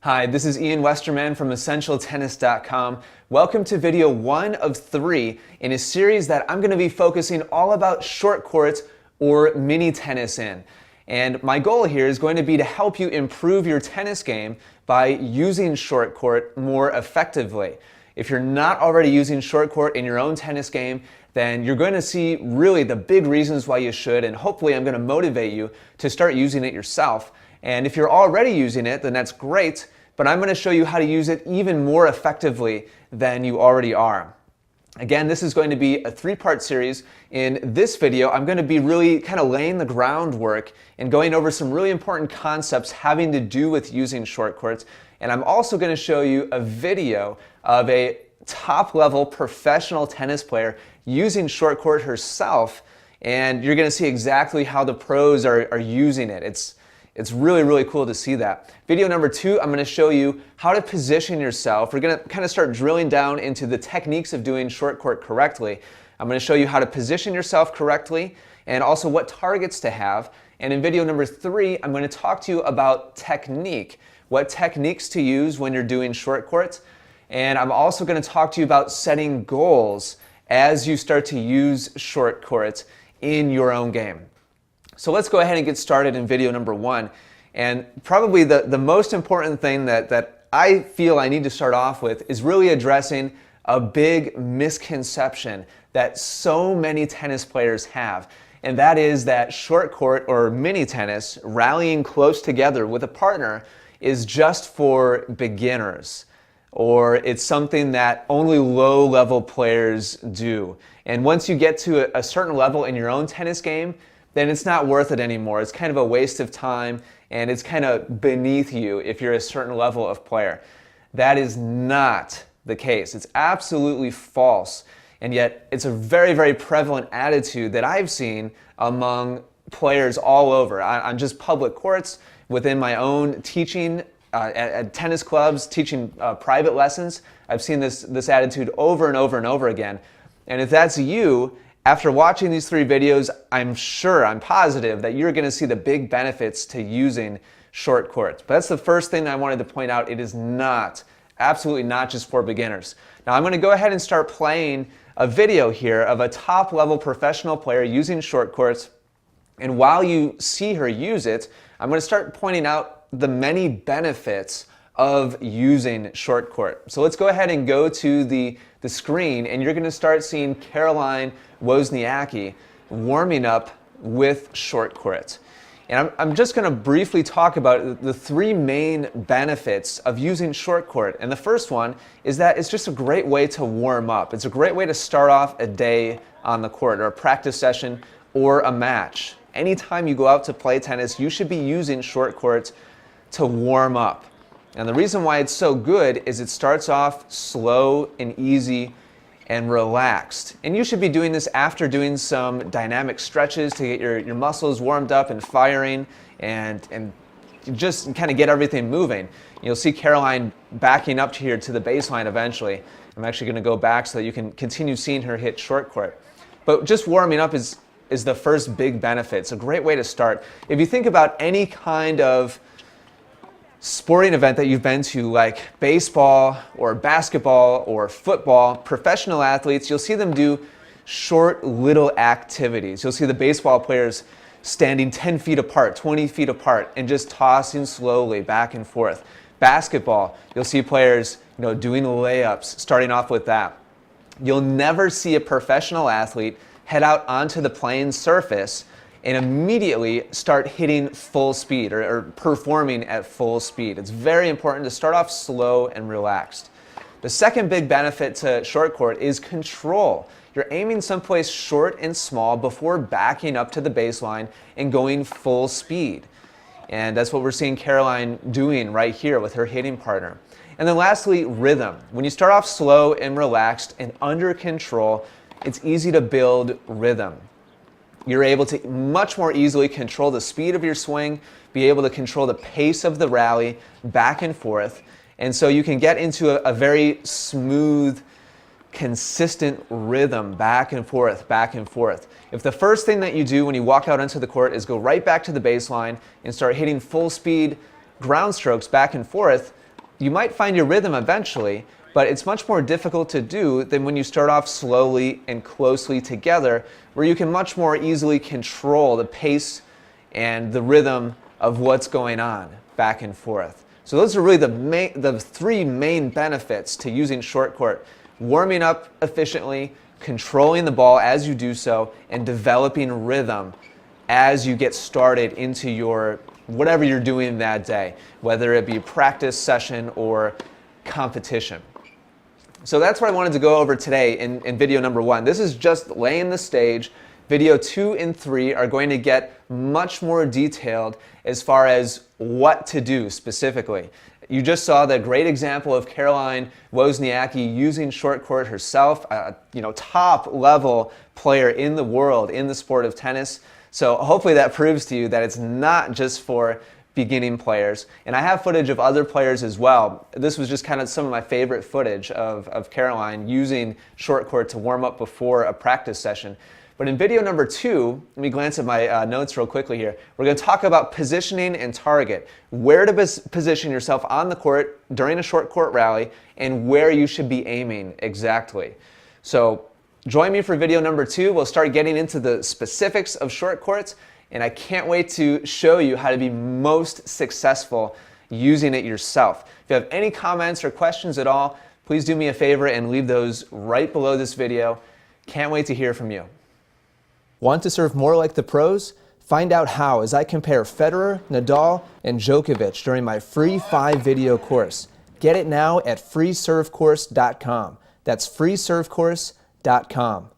Hi, this is Ian Westerman from EssentialTennis.com. Welcome to video 1 of 3 in a series that I'm going to be focusing all about short courts or mini tennis in. And my goal here is going to be to help you improve your tennis game by using short court more effectively. If you're not already using short court in your own tennis game, then you're going to see really the big reasons why you should, and hopefully I'm going to motivate you to start using it yourself. And if you're already using it, then that's great, but I'm going to show you how to use it even more effectively than you already are. Again, this is going to be a 3-part series. In this video, I'm going to be really kind of laying the groundwork and going over some really important concepts having to do with using short courts. And I'm also going to show you a video of a top-level professional tennis player using short court herself, and you're going to see exactly how the pros are using it. It's really, really cool to see that. Video number 2, I'm going to show you how to position yourself. We're going to kind of start drilling down into the techniques of doing short court correctly. I'm going to show you how to position yourself correctly and also what targets to have. And in video number 3, I'm going to talk to you about technique, what techniques to use when you're doing short courts. And I'm also going to talk to you about setting goals as you start to use short courts in your own game. So let's go ahead and get started in video number 1. And probably the most important thing that I feel I need to start off with is really addressing a big misconception that so many tennis players have. And that is that short court or mini tennis, rallying close together with a partner, is just for beginners, or it's something that only low-level players do. And once you get to a certain level in your own tennis game, then it's not worth it anymore. It's kind of a waste of time, and it's kind of beneath you if you're a certain level of player. That is not the case. It's absolutely false, and yet it's a very, very prevalent attitude that I've seen among players all over, on just public courts, within my own teaching, at tennis clubs, teaching private lessons. I've seen this attitude over and over and over again. And if that's you, after watching these 3 videos, I'm positive that you're going to see the big benefits to using short courts. But that's the first thing I wanted to point out. It is not, absolutely not just for beginners. Now I'm going to go ahead and start playing a video here of a top-level professional player using short courts. And while you see her use it, I'm going to start pointing out the many benefits of using short court. So let's go ahead and go to the screen, and you're going to start seeing Caroline Wozniacki warming up with short court. And I'm just going to briefly talk about the 3 main benefits of using short court. And the first one is that it's just a great way to warm up. It's a great way to start off a day on the court, or a practice session, or a match. Anytime you go out to play tennis, you should be using short court to warm up. And the reason why it's so good is it starts off slow and easy and relaxed. And you should be doing this after doing some dynamic stretches to get your muscles warmed up and firing, and just kind of get everything moving. You'll see Caroline backing up here to the baseline eventually. I'm actually going to go back so that you can continue seeing her hit short court. But just warming up is the first big benefit. It's a great way to start. If you think about any kind of sporting event that you've been to, like baseball or basketball or football, professional athletes, you'll see them do short little activities. You'll see the baseball players standing 10 feet apart, 20 feet apart, and just tossing slowly back and forth. Basketball, you'll see players doing layups, starting off with that. You'll never see a professional athlete head out onto the playing surface and immediately start hitting full speed, or performing at full speed. It's very important to start off slow and relaxed. The second big benefit to short court is control. You're aiming someplace short and small before backing up to the baseline and going full speed. And that's what we're seeing Caroline doing right here with her hitting partner. And then lastly, rhythm. When you start off slow and relaxed and under control, it's easy to build rhythm. You're able to much more easily control the speed of your swing, be able to control the pace of the rally back and forth, and so you can get into a very smooth, consistent rhythm back and forth, back and forth. If the first thing that you do when you walk out onto the court is go right back to the baseline and start hitting full speed ground strokes back and forth, you might find your rhythm eventually, but it's much more difficult to do than when you start off slowly and closely together, where you can much more easily control the pace and the rhythm of what's going on back and forth. So those are really the three main benefits to using short court: warming up efficiently, controlling the ball as you do so, and developing rhythm as you get started into your whatever you're doing that day, whether it be a practice session or competition. So that's what I wanted to go over today in video number 1. This is just laying the stage. Video 2 and 3 are going to get much more detailed as far as what to do specifically. You just saw the great example of Caroline Wozniacki using short court herself, a top level player in the world in the sport of tennis. So hopefully that proves to you that it's not just for beginning players. And I have footage of other players as well. This was just kind of some of my favorite footage of Caroline using short court to warm up before a practice session. But in video number 2, let me glance at my notes real quickly here. We're going to talk about positioning and target, where to position yourself on the court during a short court rally, and where you should be aiming exactly. So join me for video number 2. We'll start getting into the specifics of short courts, and I can't wait to show you how to be most successful using it yourself. If you have any comments or questions at all, please do me a favor and leave those right below this video. Can't wait to hear from you. Want to serve more like the pros? Find out how as I compare Federer, Nadal, and Djokovic during my free 5-video course. Get it now at freeservecourse.com. That's freeservecourse.com.